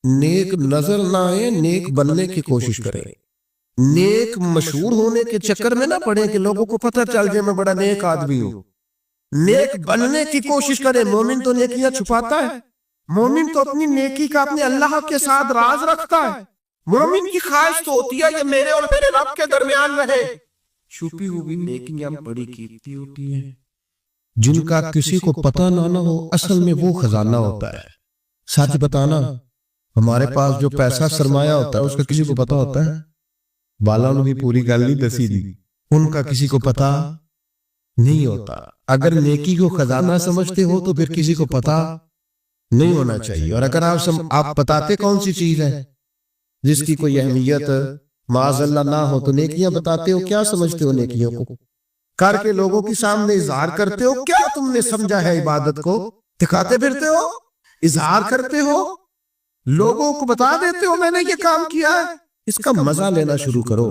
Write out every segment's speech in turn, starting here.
نیک نظر نہ آئے، نیک بننے کی کوشش کریں، نیک مشہور ہونے کے چکر میں نہ پڑے کہ لوگوں کو پتہ چل جائے میں بڑا نیک آدمی ہوں۔ نیک بننے کی کوشش کریں۔ مومن تو نیکیاں چھپاتا ہے، مومن تو اپنی نیکی کا اپنے اللہ کے ساتھ راز رکھتا ہے۔ مومن کی خواہش تو ہوتی ہے یہ میرے اور میرے رب کے درمیان رہے۔ چھپی ہوئی نیکیاں بڑی قیمتی ہوتی ہیں، جن کا کسی کو پتہ نہ ہو، اصل میں وہ خزانہ ہوتا ہے۔ سچ بتانا، ہمارے پاس جو پیسہ سرمایہ ہوتا ہے اس کا کسی کو پتہ ہوتا ہے؟ بالا نے بھی پوری گل نہیں دسی دی، ان کا کسی کو پتہ نہیں ہوتا۔ اگر نیکی کو خزانہ سمجھتے ہو تو پھر کسی کو پتہ نہیں ہونا چاہیے۔ اور اگر آپ بتاتے کون سی چیز ہے جس کی کوئی اہمیت معاذ اللہ نہ ہو تو نیکیاں بتاتے ہو، کیا سمجھتے ہو نیکیوں کو؟ کر کے لوگوں کے سامنے اظہار کرتے ہو، کیا تم نے سمجھا ہے عبادت کو؟ دکھاتے پھرتے ہو، اظہار کرتے ہو، لوگوں کو بتا دیتے ہو میں نے یہ کام کیا ہے۔ اس کا مزہ لینا شروع کرو۔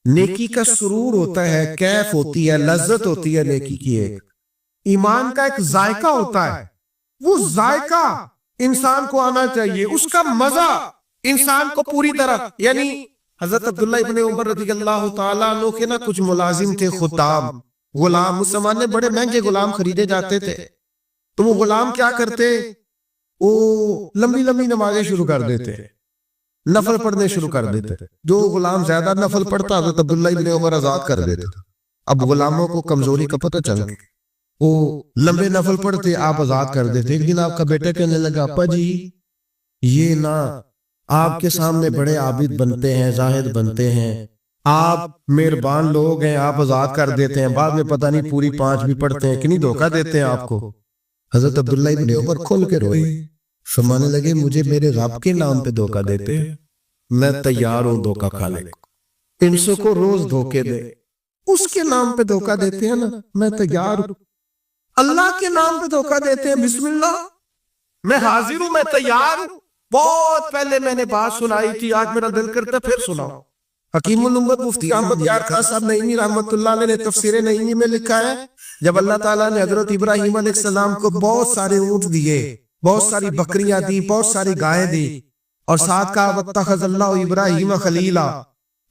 نیکی کا سرور ہوتا ہے، کیف ہوتی ہے، لذت ہوتی ہے نیکی کی۔ ایک ایمان کا ایک ذائقہ ہوتا ہے، وہ ذائقہ انسان کو آنا چاہیے، اس کا مزہ انسان کو پوری طرح۔ یعنی حضرت عبداللہ ابن عمر رضی اللہ تعالیٰ عنہ کے نا کچھ ملازم تھے، خدام، غلام۔ اس زمانے بڑے مہنگے غلام خریدے جاتے تھے، تو وہ غلام کیا کرتے، وہ لمبی لمبی نمازیں شروع کر دیتے، نفل پڑھنے شروع کر دیتے۔ جو غلام زیادہ نفل پڑھتا حضرت عبداللہ ابن عمر آزاد کر دیتے۔ اب غلاموں کو کمزوری کا پتہ چل گیا، وہ لمبے نفل پڑھتے، آپ آزاد کر دیتے۔ ایک دن آپ کا بیٹا کہنے لگا، ابا جی یہ نا آپ کے سامنے بڑے عابد بنتے ہیں، زاہد بنتے ہیں، آپ مہربان لوگ ہیں، آپ آزاد کر دیتے ہیں، بعد میں پتہ نہیں پوری 5 بھی پڑھتے ہیں کہ نہیں، دھوکہ دیتے ہیں آپ کو۔ حضرت عبداللہ ابن عمر کھول کے روئے، فرمانے لگے مجھے میرے رب کے نام پہ دھوکہ دیتے ہیں، میں تیار ہوں دھوکہ کھانے کو۔ انسوں کو روز دھوکے دے، اس کے نام پہ دھوکہ دیتے ہیں نا، میں تیار ہوں۔ اللہ کے نام پہ دھوکہ دیتے ہیں، بسم اللہ، میں حاضر ہوں، میں تیار ہوں۔ بہت پہلے میں نے بات سنائی تھی، آج میرا دل کرتا پھر سناؤ۔ حکیم الامت مفتی احمد یار خان صاحب نعیمی رحمۃ اللہ علیہ نے تفسیر نعیمی میں لکھا ہے، جب اللہ تعالیٰ نے حضرت ابراہیم علیہ السلام کو بہت سارے اونٹ دیے، بہت ساری بکریاں دی، بہت ساری گائیں دی، اور ساتھ کہا واتخذ اللہ ابراہیم خلیلا،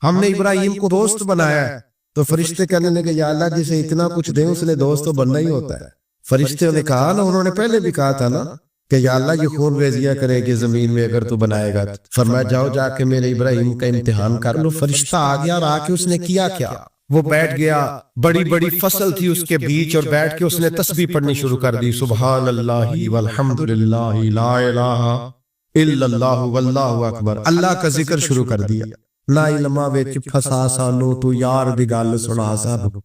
ہم نے ابراہیم کو دوست بنایا ہے، تو فرشتے کہنے لگے یا اللہ جسے اتنا کچھ دیں اس نے دوست تو بننا ہی ہوتا ہے۔ فرشتے نے کہا نا، انہوں نے پہلے بھی کہا تھا نا کہ یا اللہ یہ خون ریزیاں کرے گی زمین میں اگر تو بنائے گا۔ فرمایا جاؤ جا کے میرے ابراہیم کا امتحان کر لو۔ فرشتہ آ گیا اور آ کے اس نے کیا کیا، وہ بیٹھ گیا، بڑی بڑی فصل تھی اس کے بیچ، اور بیٹھ کے اس نے تسبیح پڑھنی شروع کر دی، سبحان اللہ والحمد للہ لا الہ الا اللہ واللہ اکبر، اللہ کا ذکر شروع کر دیا۔ نا علماء وچ پھسا سانو تو یار دی گل سنا صاحب،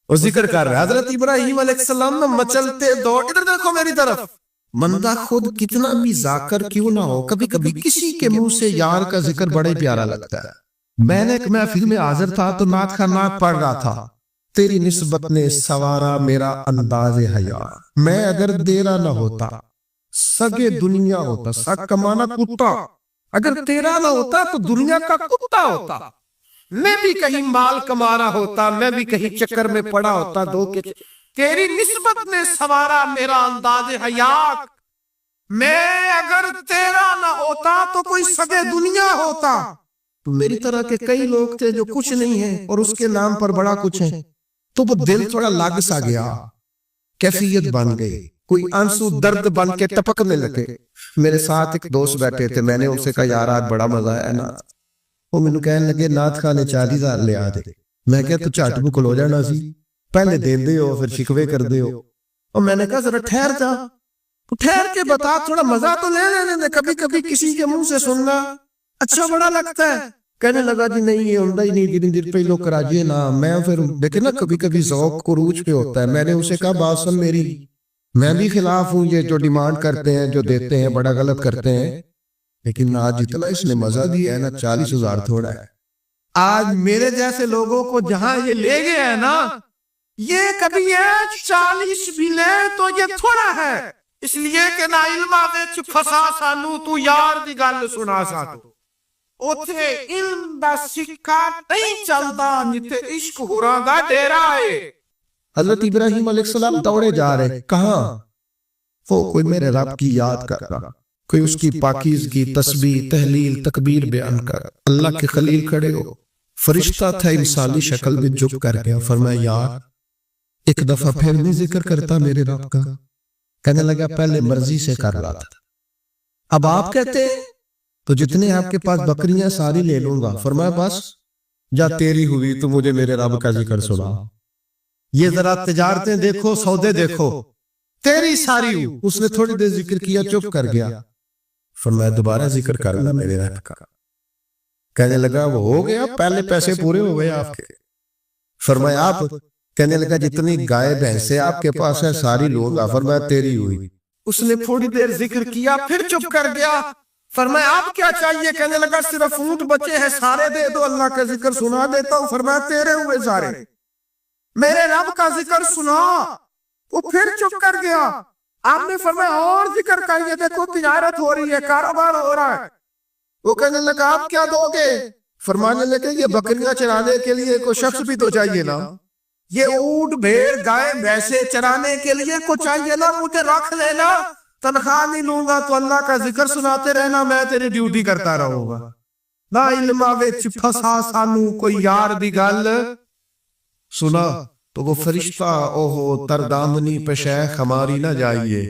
وہ ذکر کر رہا ہے۔ حضرت ابراہیم علیہ السلام میں مچلتے دوڑ، ادھر دیکھو میری طرف۔ بندہ خود کتنا بھی ذاکر کیوں نہ ہو، کبھی کبھی کسی کے منہ سے یار کا ذکر بڑا ہی پیارا لگتا ہے۔ میں نے ایک محفل میں حاضر تھا تو نعت کا نعت پڑھ رہا تھا، تیری نسبت نے سوارا میرا انداز حیا، میں اگر تیرا نہ ہوتا سگے دنیا ہوتا، سگ کمانا کتا، اگر تیرا نہ ہوتا تو دنیا کا کتا ہوتا، میں بھی کہیں مال کما رہا ہوتا، میں بھی کہیں چکر میں پڑا ہوتا دھوکے، تیری نسبت نے سوارا میرا انداز حیا، میں اگر تیرا نہ ہوتا تو کوئی سگے دنیا ہوتا۔ تو میری طرح کے کئی لوگ تھے جو کچھ نہیں ہیں اور اس کے نام پر بڑا کچھ ہے، تو وہ دل تھوڑا لگ سا گیا، کیفیت بن گئی، کوئی آنسو درد بن کے ٹپکنے لگے۔ میرے ساتھ ایک دوست بیٹھے تھے، میں نے ان سے کہا یار آج بڑا مزہ ہے نا، وہ مینوں کہنے لگے نعت خانے 40,000 لے آ دے۔ میں کہا تو جھٹ بکل ہو جانا سی، پہلے دیندے ہو پھر شکوے کر دے ہو۔ اور میں نے کہا ذرا ٹھہر جا، ٹھہر کے بتا، تھوڑا مزہ تو لے لینے، کبھی کبھی کسی کے منہ سے سننا اچھا بڑا لگتا ہے۔ کہنے لگا جی نہیں یہ ہوندا ہی نہیں، دن دن پہلو کراجیے نا۔ میں پھر دیکھیں نا کبھی کبھی ذوق کو روج پہ ہوتا ہے، میں نے اسے کہا بات سن میری، میں بھی خلاف ہوں یہ جو ڈیمانڈ کرتے ہیں، جو دیتے ہیں، بڑا غلط کرتے ہیں، لیکن آج اتنا اس نے مزہ دیا ہے نا، 40,000 تھوڑا ہے۔ آج میرے جیسے لوگوں کو جہاں یہ لے گئے ہیں نا، یہ کبھی ہے 40 بھی لے تو یہ تھوڑا ہے، اس لیے کہ نا علماء وچ پھسا سانو تو یار دی گل سنا ساتو، اوتھے علم دا سکہ نہیں چلدا جتھے عشق ہوراں دا ڈیرا ہے۔ حضرت ابراہیم علیہ السلام دوڑے جا رہے، کہاں؟ وہ کوئی میرے رب کی یاد کر رہا، کوئی اس کی پاکیزگی، تسبیح، تحلیل، تکبیر بیان کر اللہ کے خلیل کھڑے ہو۔ فرشتہ تھا انسانی شکل میں، جھک کر گیا، فرمایا یار ایک دفعہ پھر نہیں ذکر کرتا میرے رب کا؟ کہنے لگا پہلے مرضی سے کر رہا تھا، اب آپ کہتے تو جتنے آپ کے پاس بکریاں ساری لے لوں گا۔ فرمایا بس جا تیری ہوئی تو مجھے میرے رب کا ذکر سنا۔ یہ ذرا تجارتیں دیکھو، سودے دیکھو، تیری ساری ہوئی۔ اس نے تھوڑی دیر ذکر کیا، چپ کر گیا۔ فرمایا دوبارہ ذکر کرنا میرے رب کا۔ کہنے لگا وہ ہو گیا، پہلے پیسے پورے ہو گئے آپ کے۔ فرمایا آپ؟ کہنے لگا جتنی گائے بھینسیں آپ کے پاس ہے ساری لوں گا۔ فرمایا تیری ہوئی۔ اس نے تھوڑی دیر ذکر کیا، پھر چپ کر گیا۔ فرمایا آپ کیا چاہیے؟ کہنے لگا صرف اونٹ بچے ہیں، سارے دے دو، اللہ کا ذکر سنا دیتا ہوں۔ فرمایا تیرے ہوئے سارے، میرے رب کا ذکر سنا۔ وہ پھر چپ کر گیا۔ آپ نے فرمایا اور ذکر کریے، دیکھو تجارت ہو رہی ہے، کاروبار ہو رہا ہے۔ وہ کہنے لگا آپ کیا دو گے؟ فرمانے لگے یہ بکریاں چرانے کے لیے کوئی شخص بھی تو چاہیے نا، یہ اونٹ بھیڑ گائے بھینسے چرانے کے لیے کوئی چاہیے نا، مجھے رکھ لینا، تنخواہ نہیں لوں گا تو اللہ کا ذکر سناتے رہنا، میں تیری ڈیوٹی کرتا رہوں گا۔ لا علم وچ پھسا سانو کوئی یار دی گل سنا تو وہ فرشتہ اوہو تردامنی پہ شیخ ہماری نہ جائیے،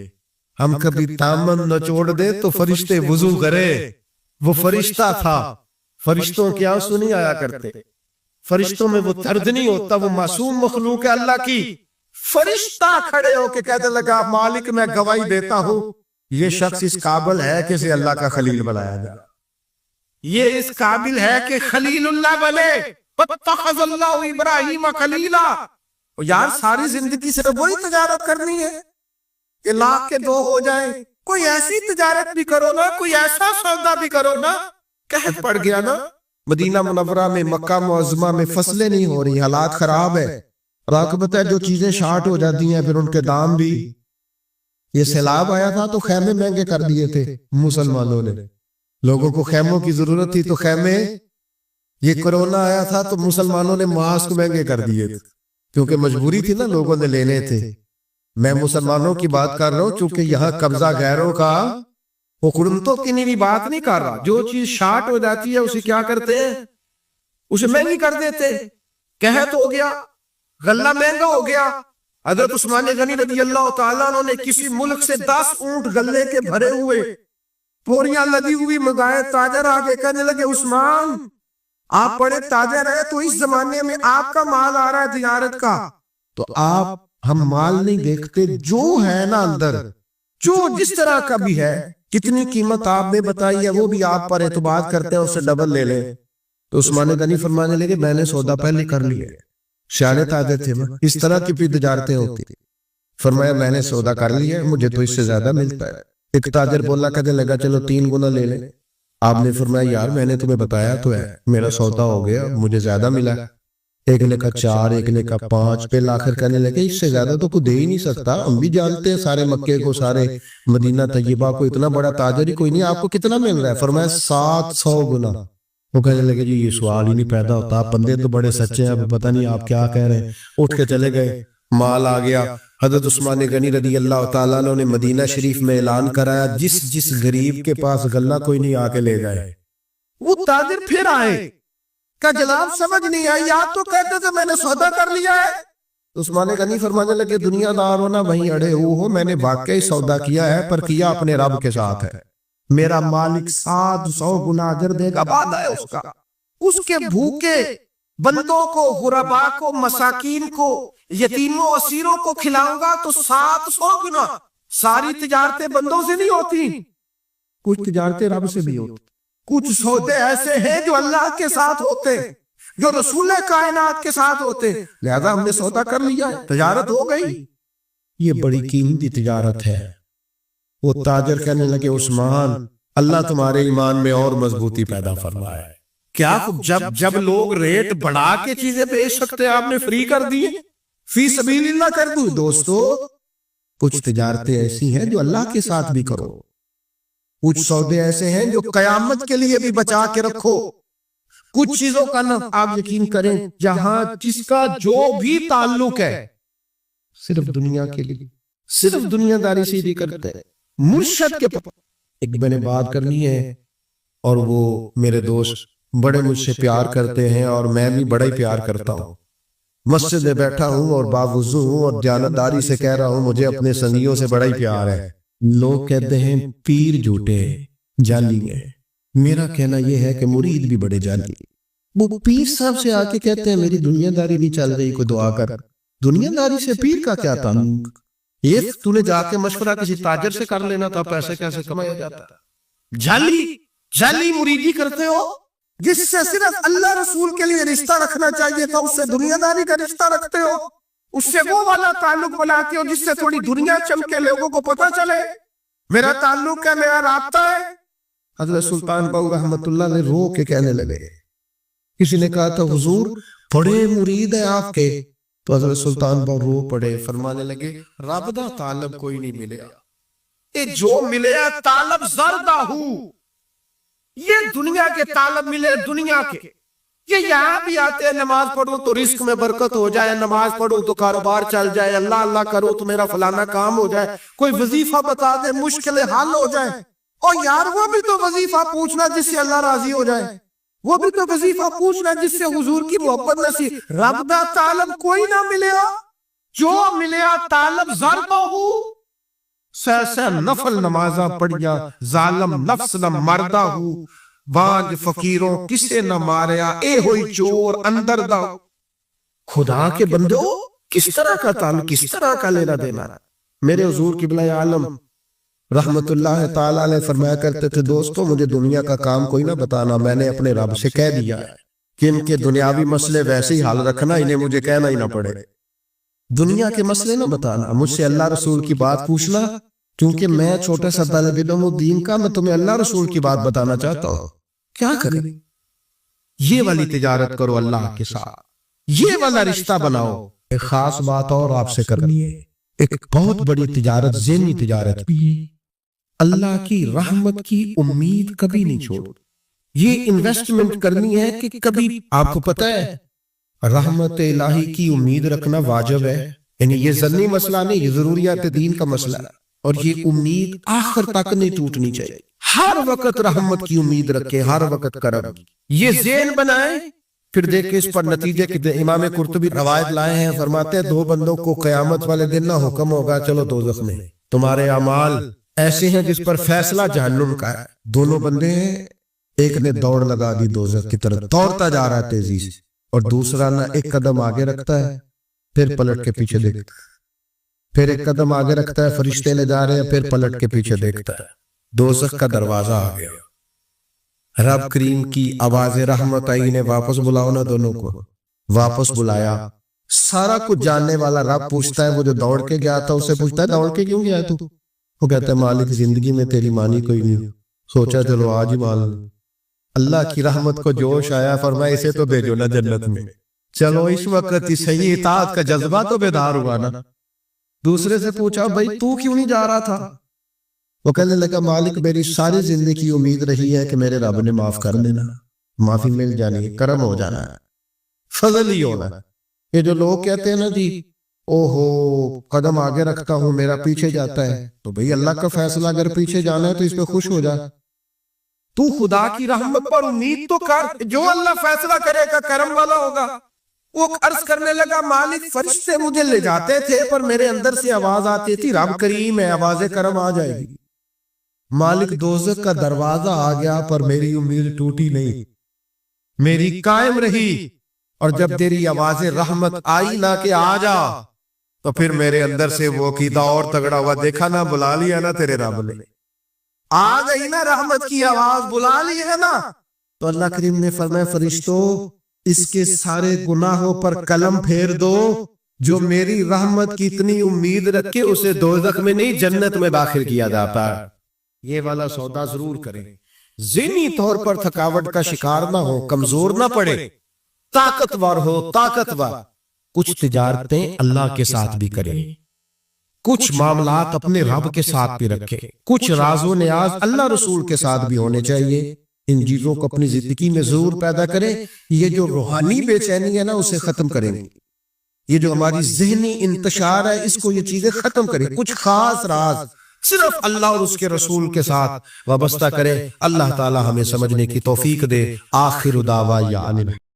ہم کبھی دامن نہ چھوڑ دے تو فرشتے وضو کرے۔ وہ فرشتہ تھا، فرشتوں کی آنسو نہیں آیا کرتے، فرشتوں میں وہ درد نہیں ہوتا، وہ معصوم مخلوق ہے اللہ کی۔ فرشتہ کھڑے ہو کے کہنے لگا مالک میں گواہی دیتا ہوں یہ شخص اس قابل ہے کہ اسے اللہ کا خلیل بنایا جائے، یہ اس قابل ہے کہ خلیل اللہ بنے۔ وَاتَّخَذَ اللَّهُ إِبْرَاهِيمَ خَلِيلًا۔ یار ساری زندگی صرف وہی تجارت کرنی ہے کہ لاکھ کے دو ہو جائیں؟ کوئی ایسی تجارت بھی کرو نا، کوئی ایسا سودا بھی کرو نا۔ قحط پڑ گیا نا مدینہ منورہ میں، مکہ معظمہ میں، فصلیں نہیں ہو رہی، حالات خراب ہے۔ راکبت ہے جو چیزیں شارٹ ہو جاتی ہیں پھر ان کے دام بھی۔ یہ سیلاب آیا تھا تو خیمے مہنگے کر دیے تھے مسلمانوں نے، لوگوں کو خیموں کی ضرورت تھی تو خیمے۔ یہ کرونا آیا تھا تو مسلمانوں نے ماسک مہنگے کر دیے تھے کیونکہ مجبوری تھی نا، لوگوں نے لینے تھے۔ میں مسلمانوں کی بات کر رہا ہوں چونکہ یہاں قبضہ غیروں کا، حکومتوں کی نہیں بات نہیں کر رہا۔ جو چیز شارٹ ہو جاتی ہے اسے کیا کرتے ہیں؟ اسے مہنگی کر دیتے۔ قحط ہو گیا، غلہ مہنگا ہو گیا۔ حضرت عثمان غنی رضی اللہ تعالیٰ عنہ نے کسی ملک سے 10 اونٹ غلے کے بھرے ہوئے پوریاں لدی ہوئی منگائے۔ تاجر آگے کہنے لگے عثمان آپ بڑے تاجر ہیں تو اس زمانے میں آپ کا مال آ رہا ہے تجارت کا، تو آپ ہم مال نہیں دیکھتے، جو ہے نا اندر، جو جس طرح کا بھی ہے، کتنی قیمت آپ نے بتائی ہے وہ بھی آپ پر اعتماد کرتے ہیں، اس سے ڈبل لے لیں۔ تو عثمان غنی فرمانے لگے میں نے سودا پہلے کر لیا، سیانے تاجر تھے، اس طرح کی بھی تجارتیں ہوتی۔ فرمایا میں نے سودا کر لیا، مجھے تو اس سے زیادہ ملتا ہے۔ ایک تاجر بولا کہنے لگا چلو 3 گنا لے لیں۔ آپ نے فرمایا یار میں نے تمہیں بتایا تو ہے، میرا سودا ہو گیا، مجھے زیادہ ملا۔ ایک نے کہا 4، ایک نے کہا 5، پہ آخر کہنے لگے اس سے زیادہ تو کوئی دے ہی نہیں سکتا، ہم بھی جانتے ہیں سارے مکے کو، سارے مدینہ طیبہ کو، اتنا بڑا تاجر ہی کوئی نہیں، آپ کو کتنا مل رہا ہے؟ فرمایا 700 گنا۔ وہ کہنے لگے جی یہ سوال ہی نہیں پیدا ہوتا، آپ بندے تو بڑے سچے ہیں، اب پتہ نہیں آپ کیا کہہ رہے ہیں۔ اٹھ کے چلے گئے، مال آ گیا۔ حضرت عثمان غنی رضی اللہ تعالیٰ عنہ نے مدینہ شریف میں اعلان کرایا جس غریب کے پاس غلہ کوئی نہیں آ کے لے جائے۔ وہ تاجر پھر آئے کہ جناب سمجھ نہیں آئی، آپ تو کہتے تھے میں نے سودا کر لیا ہے۔ عثمان غنی فرمانے لگے دنیا دار ہونا وہیں اڑے ہو، میں نے واقعی سودا کیا ہے پر کیا اپنے رب کے ساتھ ہے۔ میرا مالک 700 گنا اجر دے گا، وعدہ ہے اس کا۔ اس کے بھوکے بندوں کو، غربا کو، مساکین کو، یتیموں اسیروں کو کھلاؤں گا تو 700 گنا۔ ساری تجارتیں بندوں سے نہیں ہوتی، کچھ تجارتیں رب سے بھی ہوتی، کچھ سودے ایسے ہیں جو اللہ کے ساتھ ہوتے، جو رسول کائنات کے ساتھ ہوتے، لہذا ہم نے سودا کر لیا ہے، تجارت ہو گئی۔ یہ بڑی قیمتی تجارت ہے۔ وہ تاجر کہنے لگے عثمان اللہ تمہارے ایمان میں اور مضبوطی پیدا فرمائے۔ کیا جب لوگ ریٹ بڑھا کے چیزیں بیچ سکتے آپ نے فری کر دیے، فی سبیل اللہ کر دوں۔ دوستو کچھ تجارتیں ایسی ہیں جو اللہ کے ساتھ بھی کرو، کچھ سودے ایسے ہیں جو قیامت کے لیے بھی بچا کے رکھو۔ کچھ چیزوں کا نا آپ یقین کریں جہاں جس کا جو بھی تعلق ہے صرف دنیا کے لیے، صرف دنیا داری سے ہی کرتے ہیں۔ مرشد کے ایک میں نے بات کرنی ہے اور وہ میرے دوست بڑے مجھ سے پیار کرتے ہیں اور میں بھی بڑا ہی پیار کرتا ہوں. مسجد میں بیٹھا ہوں اور باوضو ہوں اور دیانتداری سے کہہ رہا ہوں مجھے اپنے سنگیوں سے بڑا ہی پیار ہے. لوگ کہتے ہیں پیر جھوٹے جعلی ہیں. میرا کہنا یہ ہے کہ مرید بھی بڑے جعلی. وہ پیر صاحب سے آ کے کہتے ہیں میری دنیا داری نہیں چل رہی کوئی دعا کر. دنیا داری سے پیر کا کیا تعلق؟ یہ تو نے جا کے مشورہ کسی تاجر سے کر لینا تھا پیسے کیسے کمایا جاتا. جعلی مریدی کرتے ہو جس سے صرف اللہ رسول کے لیے رشتہ رکھنا چاہیے تھا اس سے دنیا داری کا رشتہ رکھتے ہو. اس سے وہ والا تعلق بناتے ہو جس سے تھوڑی دنیا چمکے لوگوں کو پتہ چلے میرا تعلق ہے میرا رابطہ ہے. حضرت سلطان باؤ رحمت اللہ نے رو کے کہنے لگے. کسی نے کہا تھا حضور بڑے مرید ہیں آپ کے. تو حضرت سلطان باؤ رو پڑے فرمانے لگے رب دا طالب کوئی نہیں ملیا. یہ جو ملیا طالب زردہ ہوں. یہ دنیا کے طالب ملے دنیا کے. یہ یہاں بھی آتے ہیں نماز پڑھو تو رزق میں برکت ہو جائے نماز پڑھو تو کاروبار چل جائے اللہ اللہ کرو تو میرا فلانا کام ہو جائے کوئی وظیفہ بتا دے مشکلیں حل ہو جائے. اور یار وہ بھی تو وظیفہ پوچھنا جس سے اللہ راضی ہو جائے. وہ بھی تو وظیفہ پوچھنا جس سے حضور کی محبت نصیب. رب دا طالب کوئی نہ ملیا. جو ملیا طالب ضربہ ہو سہ نفل نمازہ پڑھیا ظالم نفس نہ مردہ ہو. بانج فقیروں کسے نہ ماریا اے ہوئی چور اندر دا. خدا کے بندو کس طرح کا تعلق کس طرح کا لینا دینا. میرے حضور قبلہ عالم رحمت اللہ تعالیٰ نے فرمایا کرتے تھے دوستو مجھے دنیا کا کام کوئی نہ بتانا. میں نے اپنے رب سے کہہ دیا ہے کہ ان کے دنیاوی مسئلے ویسے ہی حل رکھنا انہیں مجھے کہنا ہی نہ پڑے. دنیا کے مسئلے نہ بتانا مجھ سے اللہ رسول کی بات پوچھنا کیونکہ میں چھوٹا سا طالب علم ہوں دین کا. میں تمہیں اللہ رسول کی بات بتانا چاہتا ہوں. کیا کریں یہ والی تجارت کرو اللہ کے ساتھ. یہ والا رشتہ بناؤ. ایک خاص بات اور آپ سے کرنی ہے. ایک بہت بڑی تجارت ذہنی تجارت بھی ہے. اللہ کی رحمت کی امید کبھی نہیں چھوڑ. یہ انویسٹمنٹ کرنی ہے کہ کبھی آپ کو پتہ ہے رحمت الہی کی امید رکھنا واجب ہے. یعنی یہ ذہنی مسئلہ نہیں یہ ضروریات دین کا مسئلہ ہے. اور یہ امید آخر تک نہیں ٹوٹنی چاہیے. ہر وقت رحمت کی امید رکھے ہر وقت کرم. یہ ذہن بنائے پھر دیکھیں اس پر نتیجے کہ امام قرطبی روایت لائے ہیں فرماتے ہیں دو بندوں کو قیامت والے دن نہ حکم ہوگا چلو دوزخ میں. تمہارے اعمال ایسے ہیں جس پر فیصلہ جہنم کا ہے. دونوں بندے ہیں ایک نے دوڑ لگا دی دوزخ کی طرف دوڑتا جا رہا ہے تیزی سے اور دوسرا نہ ایک قدم آگے رکھتا ہے پھر پلٹ کے پیچھے دیکھتا ہے. پھر ایک قدم آگے رکھتا ہے فرشتے لے جا رہے ہیں پھر پلٹ کے پیچھے دیکھتا ہے. دوزخ کا دروازہ آ گیا. رب کریم کی آواز رحمت آئی انہیں واپس بلاؤ نا. دونوں کو واپس بلایا. سارا کچھ جاننے والا رب پوچھتا ہے وہ جو دوڑ کے گیا تھا اسے پوچھتا ہے دوڑ کے کیوں گیا تو؟ وہ کہتا ہے مالک زندگی میں تیری مانی کوئی نہیں سوچا چلو آج ہی مان. اللہ کی رحمت کو جوش آیا فرمایا اسے تو بھیجو نا جنت میں. چلو اس وقت صحیح اطاعت کا جذبہ تو بیدار ہوا نا. دوسرے سے پوچھا بھائی تو کیوں نہیں جا رہا تھا؟ وہ کہنے لگا مالک میری ساری زندگی کی امید رہی ہے کہ میرے رب نے معاف کر دینا معافی مل جانی ہے کرم ہو جانا ہے فضل ہی ہونا ہے. یہ جو لوگ کہتے ہیں نا جی اوہو قدم آگے رکھتا ہوں میرا پیچھے جاتا ہے تو بھئی اللہ کا فیصلہ اگر پیچھے جانا ہے تو اس پہ خوش ہو جا. تو خدا کی رحمت پر امید تو کر جو اللہ فیصلہ کرے گا کرم والا ہوگا. وہ عرض کرنے لگا مالک فرشتے مجھے لے جاتے تھے پر میرے اندر سے آواز آتی تھی رب کریم ہے آواز کرم آ جائے گی. مالک دوزخ کا دروازہ آ گیا پر میری امید ٹوٹی نہیں میری قائم رہی. اور جب تیری آواز رحمت آئی نہ کہ آ جا تو پھر میرے اندر سے وہ عقیدہ اور تگڑا ہوا. دیکھا نا بلا لیا نا تیرے رب نے آ گئی نا رحمت کی آواز بلا لی ہے نا. تو اللہ کریم نے فرمایا فرشتوں اس کے سارے گناہوں پر قلم پھیر دو. جو میری رحمت کی اتنی امید رکھے اسے دوزخ میں نہیں جنت میں داخل کیا جاتا. یہ والا سودا ضرور کریں. ذہنی طور پر تھکاوٹ کا شکار نہ ہو کمزور نہ پڑے طاقتور ہو طاقتور. کچھ تجارتیں اللہ کے ساتھ بھی کریں کچھ معاملات اپنے رب کے ساتھ بھی رکھیں کچھ راز و نیاز اللہ رسول کے ساتھ بھی ہونے چاہیے. ان چیزوں کو اپنی زندگی میں ضرور پیدا کریں. یہ جو روحانی بے چینی ہے نا اسے ختم کریں گے. یہ جو ہماری ذہنی انتشار ہے اس کو یہ چیزیں ختم کریں. کچھ خاص راز صرف اللہ اور اس کے رسول کے ساتھ وابستہ کریں۔ اللہ تعالی ہمیں سمجھنے کی توفیق دے۔ آخر دعوانا